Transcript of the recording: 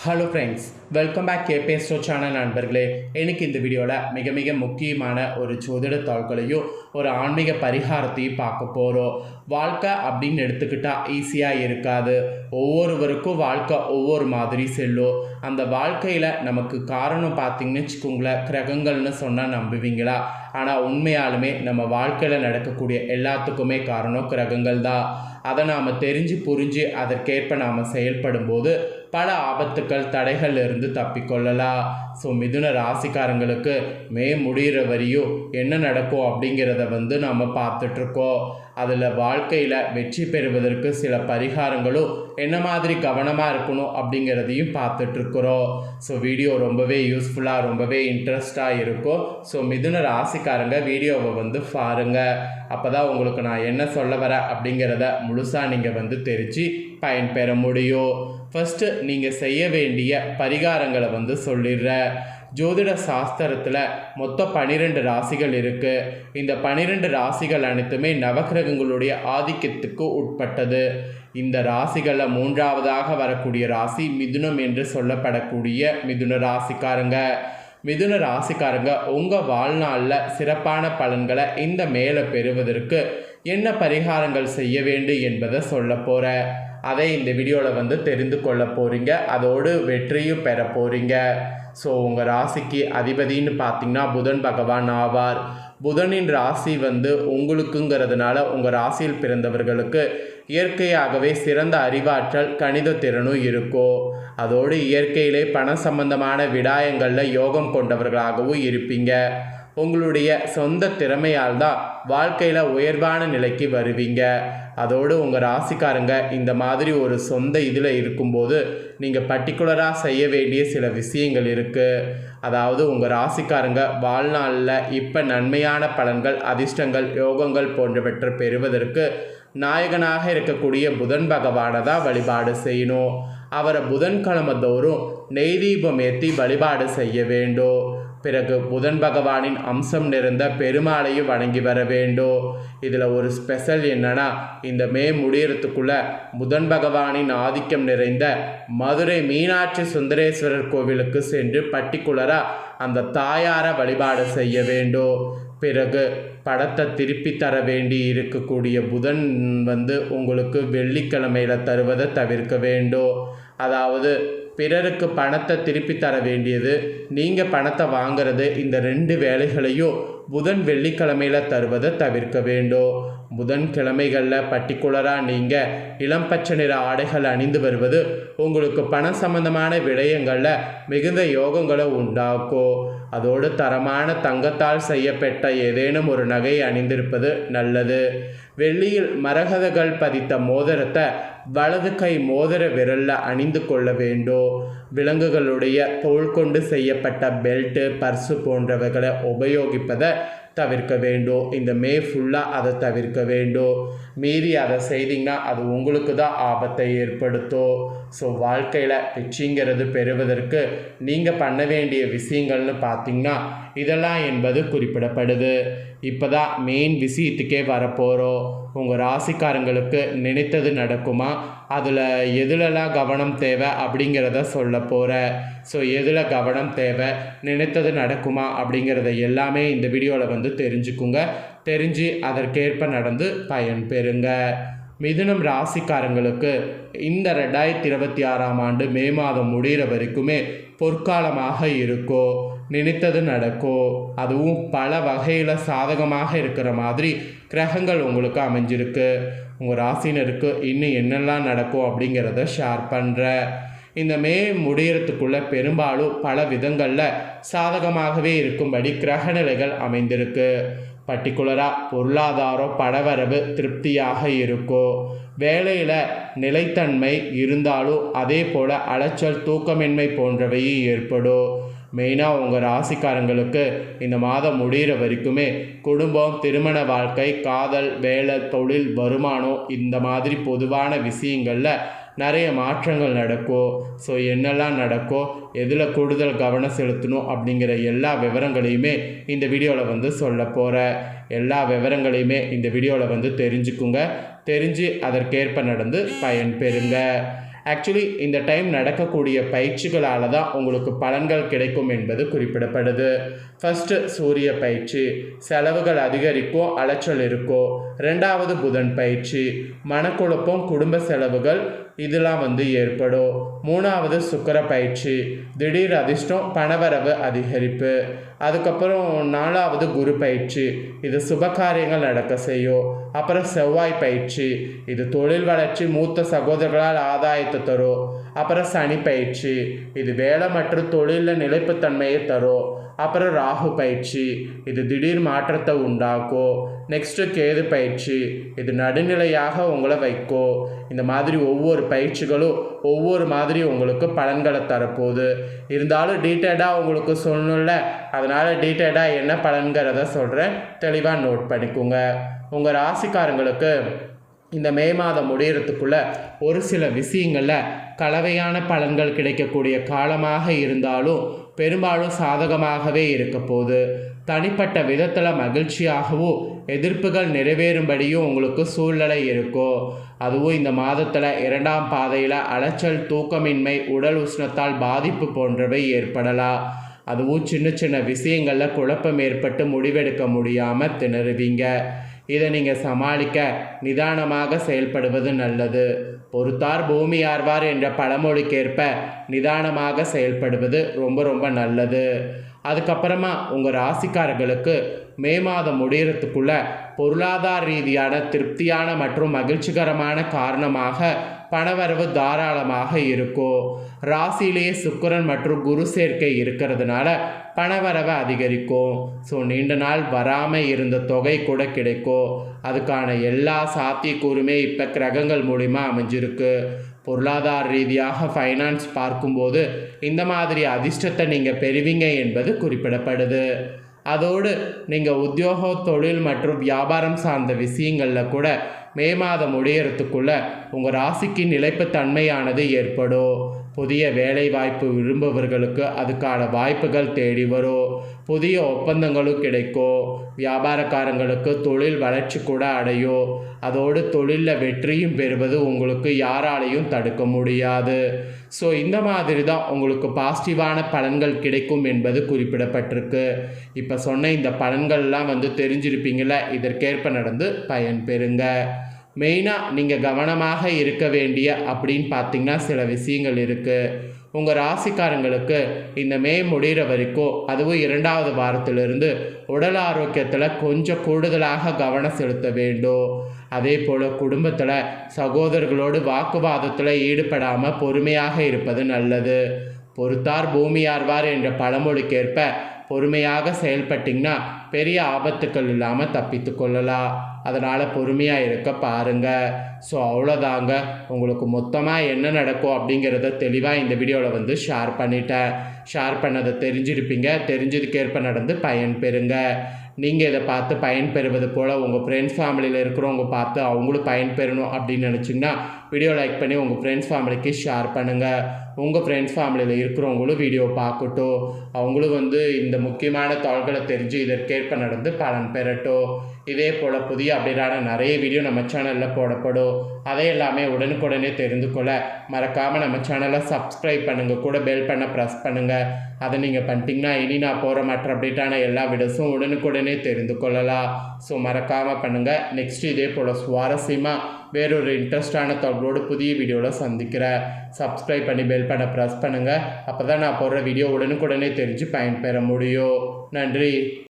Hello friends, welcome back KBS show channel நண்பர்களே. எனக்கு இந்த வீடியோவில் மிக மிக முக்கியமான ஒரு ஜோதிட தாள்களையும் ஒரு ஆன்மீக பரிகாரத்தையும் பார்க்க போகிறோம். வாழ்க்கை அப்படின்னு எடுத்துக்கிட்டால் ஈஸியாக இருக்காது. ஒவ்வொருவருக்கும் வாழ்க்கை ஒவ்வொரு மாதிரி செல்லும். அந்த வாழ்க்கையில் நமக்கு காரணம் பார்த்திங்கன்னு வச்சுக்கோங்களேன், கிரகங்கள்னு சொன்னால் நம்புவீங்களா? ஆனால் உண்மையாலுமே நம்ம வாழ்க்கையில் நடக்கக்கூடிய எல்லாத்துக்குமே காரணம் கிரகங்கள் தான். அதை நாம் தெரிஞ்சு புரிஞ்சு அதற்கேற்ப நாம் செயல்படும்போது பல ஆபத்துக்கள் தடைகள் இருந்து தப்பிக்கொள்ளலாம். ஸோ மிதுன ராசிக்காரங்களுக்கு மே முடிகிற வரையும் என்ன நடக்கும் அப்படிங்கிறத நாம் பார்த்துட்ருக்கோம். அதில் வாழ்க்கையில் வெற்றி பெறுவதற்கு சில பரிகாரங்களும் என்ன மாதிரி கவனமாக இருக்கணும் அப்படிங்கிறதையும் பார்த்துட்ருக்குறோம். ஸோ வீடியோ ரொம்பவே யூஸ்ஃபுல்லாக ரொம்பவே இன்ட்ரெஸ்டாக இருக்கும். ஸோ மிதுன ராசிக்காரங்க வீடியோவை பாருங்கள். அப்போ தான் உங்களுக்கு நான் என்ன சொல்ல வரேன் அப்படிங்கிறத முழுசாக நீங்கள் தெரிஞ்சு பயன்பெற முடியும். ஃபஸ்ட்டு நீங்கள் செய்ய வேண்டிய பரிகாரங்களை சொல்லிடுறேன். ஜோதிட சாஸ்திரத்தில் மொத்தம் 12 ராசிகள் இருக்குது. இந்த 12 ராசிகள் அனைத்துமே நவகிரகங்களுடைய ஆதிக்கத்துக்கு உட்பட்டது. இந்த ராசிகளில் 3ஆவதாக வரக்கூடிய ராசி மிதுனம் என்று சொல்லப்படக்கூடிய மிதுன ராசிக்காரங்க. மிதுன ராசிக்காரங்க உங்கள் வாழ்நாளில் சிறப்பான பலன்களை இந்த மேலே பெறுவதற்கு என்ன பரிகாரங்கள் செய்ய வேண்டும் என்பதை சொல்ல போகிறேன். அதை இந்த வீடியோவில் தெரிந்து கொள்ள போகிறீங்க. அதோடு வெற்றியும் பெற போகிறீங்க. ஸோ உங்கள் ராசிக்கு அதிபதின்னு பார்த்திங்கன்னா புதன் பகவான் ஆவார். புதனின் ராசி உங்களுக்குங்கிறதுனால உங்கள் ராசியில் பிறந்தவர்களுக்கு இயற்கையாகவே சிறந்த அறிவாற்றல் கணித திறனும் இருக்கும். அதோடு இயற்கையிலே பண சம்பந்தமான விடாயங்களில் யோகம் கொண்டவர்களாகவும் இருப்பீங்க. உங்களுடைய சொந்த திறமையால் தான் வாழ்க்கையில் உயர்வான நிலைக்கு வருவீங்க. அதோடு உங்கள் ராசிக்காரங்க இந்த மாதிரி ஒரு சொந்த இதில் இருக்கும்போது நீங்கள் பர்டிகுலராக செய்ய வேண்டிய சில விஷயங்கள் இருக்குது. அதாவது உங்கள் ராசிக்காரங்க வாழ்நாளில் இப்போ நன்மையான பலன்கள், அதிர்ஷ்டங்கள், யோகங்கள் போன்றவற்றை பெறுவதற்கு நாயகனாக இருக்கக்கூடிய புதன் பகவானை தான் வழிபாடு செய்யணும். அவரை புதன்கிழமை தோறும் நெய் தீபம் ஏற்றி வழிபாடு செய்ய வேண்டும். பிறகு புதன் பகவானின் அம்சம் நிறைந்த பெருமாளையும் வணங்கி வர வேண்டும். இதில் ஒரு ஸ்பெஷல் என்னன்னா, இந்த மே முடியறதுக்குள்ளே புதன் பகவானின் ஆதிக்கம் நிறைந்த மதுரை மீனாட்சி சுந்தரேஸ்வரர் கோவிலுக்கு சென்று பர்டிகுலராக அந்த தாயாரை வழிபாடு செய்ய வேண்டும். பிறகு படத்தை திருப்பி தர வேண்டி இருக்கக்கூடிய புதன் உங்களுக்கு வெள்ளிக்கிழமையில் தருவதை தவிர்க்க வேண்டும். அதாவது பிறருக்கு பணத்தை திருப்பி தர வேண்டியது, நீங்கள் பணத்தை வாங்கிறது, இந்த 2 வேலைகளையும் புதன் வெள்ளிக்கிழமையில் தருவதை தவிர்க்க வேண்டும். புதன்கிழமைகளில் பர்டிகுலராக நீங்கள் இளம் பச்சை நிற ஆடைகள் அணிந்து வருவது உங்களுக்கு பண சம்பந்தமான விடயங்களில் மிகுந்த யோகங்களை உண்டாக்கும். அதோடு தரமான தங்கத்தால் செய்யப்பட்ட ஏதேனும் ஒரு நகை அணிந்திருப்பது நல்லது. வெள்ளியில் மரகதங்கள் பதித்த மோதிரத்தை வலது கை மோதிர விரலில் அணிந்து கொள்ள வேண்டும். விலங்குகளுடைய தோல் கொண்டு செய்யப்பட்ட பெல்ட்டு, பர்ஸு போன்றவைகளை உபயோகிப்பதை தவிர்க்க வேண்டும். இந்த மே ஃபுல்லாக அதை தவிர்க்க வேண்டும். மீறி அதை செய்திங்கன்னா அது உங்களுக்கு தான் ஆபத்தை ஏற்படுத்தும். ஸோ வாழ்க்கையில் வெற்றிங்கிறது பெறுவதற்கு நீங்கள் பண்ண வேண்டிய விஷயங்கள்னு பார்த்திங்கன்னா இதெல்லாம் என்பது குறிப்பிடப்படுது. இப்போ தான் மெயின் விஷயத்துக்கே வரப்போகிறோம். உங்கள் ராசிக்காரங்களுக்கு நினைத்தது நடக்குமா, அதில் எதுலலாம் கவனம் தேவை அப்படிங்கிறத சொல்ல போகிறேன். ஸோ எதில் கவனம் தேவை, நினைத்தது நடக்குமா அப்படிங்கிறத எல்லாமே இந்த வீடியோவில் தெரிஞ்சுக்குங்க. தெரிஞ்சு அதற்கேற்ப நடந்து பயன் பெறுங்க. மிதுனம் ராசிக்காரங்களுக்கு இந்த 2026ஆம் ஆண்டு மே மாதம் முடிகிற வரைக்குமே பொற்காலமாக இருக்கும். நினைத்தது நடக்கும். அதுவும் பல வகையில் சாதகமாக இருக்கிற மாதிரி கிரகங்கள் உங்களுக்கு அமைஞ்சிருக்கு. உங்கள் ராசினருக்கு இன்னும் என்னெல்லாம் நடக்கும் அப்படிங்கிறத ஷேர் பண்ணுறேன். இந்த மே முடியறதுக்குள்ளே பெரும்பாலும் பல விதங்களில் சாதகமாகவே இருக்கும்படி கிரகநிலைகள் அமைந்திருக்கு. பர்டிகுலராக பொருளாதாரம் பணவரவு திருப்தியாக இருக்கும். வேலையில் நிலைத்தன்மை இருந்தாலும் அதே போல் அலைச்சல், தூக்கமின்மை போன்றவையும் ஏற்படும். மெயினாக உங்கள் ராசிக்காரங்களுக்கு இந்த மாதம் முடிகிற வரைக்குமே குடும்பம், திருமண வாழ்க்கை, காதல், வேலை, தொழில், வருமானம் இந்த மாதிரி பொதுவான விஷயங்களில் நிறைய மாற்றங்கள் நடக்கும். ஸோ என்னெல்லாம் நடக்கும், எதில் கூடுதல் கவனம் செலுத்தணும் அப்படிங்கிற எல்லா விவரங்களையுமே இந்த வீடியோவில் சொல்ல போகிறேன். எல்லா விவரங்களையுமே இந்த வீடியோவில் தெரிஞ்சுக்குங்க. தெரிஞ்சு அதற்கேற்ப நடந்து பயன் பெறுங்க. ஆக்சுவலி இந்த டைம் நடக்கக்கூடிய பயிற்சிகளால் தான் உங்களுக்கு பலன்கள் கிடைக்கும் என்பது குறிப்பிடப்படுது. ஃபஸ்ட்டு சூரிய பயிற்சி, செலவுகள் அதிகரிக்கும், அலைச்சல் இருக்கும். 2வது புதன் பயிற்சி, மனக்குழப்பம், குடும்ப செலவுகள் இதெல்லாம் ஏற்படும். 3வது சுக்கிர பயிற்சி, திடீர் அதிர்ஷ்டம், பணவரவு அதிகரிப்பு. அதுக்கப்புறம் 4வது குரு பயிற்சி, இது சுபகாரியங்கள் நடக்க செய்யும். அப்புறம் செவ்வாய் பயிற்சி, இது தொழில் வளர்ச்சி, மூத்த சகோதரர்களால் ஆதாயத்தை தரும். அப்புறம் சனி பயிற்சி, இது வேலை மற்றும் தொழிலில் நிலைப்புத்தன்மையை தரும். அப்புறம் ராகு பயிற்சி, இது திடீர் மாற்றத்தை உண்டாக்கும். நெக்ஸ்ட்டு கேது பயிற்சி, இது நடுநிலையாக உங்களை வைக்கும். இந்த மாதிரி ஒவ்வொரு பயிற்சிகளும் ஒவ்வொரு மாதிரி உங்களுக்கு பலன்களை தரப்போகுது. இருந்தாலும் டீட்டெயிலாக உங்களுக்கு சொல்லணும்ல, அதனால் டீட்டெயிலாக என்ன பலன்கிறத சொல்கிறேன், தெளிவாக நோட் பண்ணிக்கோங்க. உங்கள் ராசிக்காரங்களுக்கு இந்த மே மாதம் முடியறதுக்குள்ள ஒரு சில விஷயங்களில் கலவையான பலன்கள் கிடைக்கக்கூடிய காலமாக இருந்தாலும் பெரும்பாலும் சாதகமாகவே இருக்க போகுது. தனிப்பட்ட விதத்தில் மகிழ்ச்சியாகவும் எதிர்ப்புகள் நிறைவேறும்படியும் உங்களுக்கு சூழ்நிலை இருக்கும். அதுவும் இந்த மாதத்தில் 2ஆம் பாதையில் அலைச்சல், தூக்கமின்மை, உடல் உஷ்ணத்தால் பாதிப்பு போன்றவை ஏற்படலாம். அதுவும் சின்ன சின்ன விஷயங்களில் குழப்பம் ஏற்பட்டு முடிவெடுக்க முடியாமல் திணறுவீங்க. இதை நீங்கள் சமாளிக்க நிதானமாக செயல்படுவது நல்லது. பொறுத்தார் பூமி ஆர்வார் என்ற பழமொழிக்கேற்ப நிதானமாக செயல்படுவது ரொம்ப ரொம்ப நல்லது. அதுக்கப்புறமா உங்கள் ராசிக்காரர்களுக்கு மே மாதம் முடியறதுக்குள்ள பொருளாதார ரீதியான திருப்தியான மற்றும் மகிழ்ச்சிகரமான காரணமாக பணவரவு தாராளமாக இருக்கும். ராசியிலேயே சுக்கிரன் மற்றும் குரு சேர்க்கை இருக்கிறதுனால பணவரவு அதிகரிக்கும். ஸோ நீண்ட நாள் வராமல் இருந்த தொகை கூட கிடைக்கும். அதுக்கான எல்லா சாத்தியக்கூறுமே இப்போ கிரகங்கள் மூலிமா அமைஞ்சிருக்கு. பொருளாதார ரீதியாக ஃபைனான்ஸ் பார்க்கும்போது இந்த மாதிரி அதிர்ஷ்டத்தை நீங்கள் பெறுவீங்க என்பது குறிப்பிடப்படுது. அதோடு நீங்கள் உத்தியோகம், தொழில் மற்றும் வியாபாரம் சார்ந்த விஷயங்களில் கூட மே மாதம் முடியறதுக்குள்ள உங்கள் ராசிக்கு நிலைப்புத்தன்மையானது ஏற்படும். புதிய வேலை வாய்ப்பு விரும்புபவர்களுக்கு அதுக்கான வாய்ப்புகள் தேடி வரும். புதிய ஒப்பந்தங்களும் கிடைக்கும். வியாபாரக்காரங்களுக்கு தொழில் வளர்ச்சி கூட அடையும். அதோடு தொழிலில் வெற்றியும் பெறுவது உங்களுக்கு யாராலையும் தடுக்க முடியாது. ஸோ இந்த மாதிரி தான் உங்களுக்கு பாசிட்டிவான பலன்கள் கிடைக்கும் என்பது குறிப்பிடப்பட்டிருக்கு. இப்போ சொன்ன இந்த பலன்கள்லாம் தெரிஞ்சிருப்பீங்கள, இதற்கேற்ப நடந்து பயன் பெறுங்க. மெயினாக நீங்கள் கவனமாக இருக்க வேண்டிய அப்படின்னு பார்த்தீங்கன்னா சில விஷயங்கள் இருக்குது. உங்கள் ராசிக்காரங்களுக்கு இந்த மே முடிகிற வரைக்கும், அதுவும் 2வது வாரத்திலிருந்து உடல் ஆரோக்கியத்தில் கொஞ்சம் கூடுதலாக கவனம் செலுத்த வேண்டும். அதே போல் குடும்பத்தில் சகோதரர்களோடு வாக்குவாதத்தில் ஈடுபடாமல் பொறுமையாக இருப்பது நல்லது. பொறுத்தார் பூமி ஆர்வார் என்ற பழமொழிக்கேற்ப பொறுமையாக செயல்பட்டிங்கன்னா பெரிய ஆபத்துக்கள் இல்லாமல் தப்பித்து கொள்ளலாம். அதனால் பொறுமையாக இருக்க பாருங்கள். ஸோ அவ்வளோதாங்க. உங்களுக்கு மொத்தமாக என்ன நடக்கும் அப்படிங்கிறத தெளிவாக இந்த வீடியோவில் ஷேர் பண்ணிட்டேன். ஷேர் பண்ணதை தெரிஞ்சிருப்பீங்க. தெரிஞ்சதுக்கேற்ப நடந்து பயன் பெறுங்க. நீங்கள் இதை பார்த்து பயன் பெறுவது போல் உங்கள் ஃப்ரெண்ட்ஸ் ஃபேமிலியில் இருக்கிறவங்க பார்த்து அவங்களும் பயன் பெறணும் அப்படின்னு நினச்சிங்கன்னா வீடியோ லைக் பண்ணி உங்கள் ஃப்ரெண்ட்ஸ் ஃபேமிலிக்கு ஷேர் பண்ணுங்கள். உங்கள் ஃப்ரெண்ட்ஸ் ஃபேமிலியில் இருக்கிறவங்களும் வீடியோ பார்க்கட்டும். அவங்களும் இந்த முக்கியமான தகவல்களை தெரிஞ்சு இதற்கேற்ப நடந்து பலன் பெறட்டும். இதே போல் புதிய அப்டேட்டான நிறைய வீடியோ நம்ம சேனலில் போடப்படும். அதை எல்லாமே உடனுக்குடனே தெரிந்து கொள்ள மறக்காமல் நம்ம சேனலை சப்ஸ்கிரைப் பண்ணுங்கள். கூட பெல் பண்ண ப்ரெஸ் பண்ணுங்கள். அதை நீங்கள் பண்ணிட்டீங்கன்னா இனி நான் போகிற மற்ற அப்டேட்டான எல்லா வீடியோஸும் உடனுக்குடனே தெரிந்து கொள்ளலாம். ஸோ மறக்காமல் பண்ணுங்கள். நெக்ஸ்ட் இதே போல் சுவாரஸ்யமாக வேறொரு இன்ட்ரெஸ்டான தகவலோடு புதிய வீடியோவில் சந்திக்கிறேன். சப்ஸ்கிரைப் பண்ணி பெல் பண்ண ப்ரெஸ் பண்ணுங்கள். அப்போ தான் நான் போடுற வீடியோ உடனுக்குடனே தெரிஞ்சு பயன்பெற முடியும். நன்றி.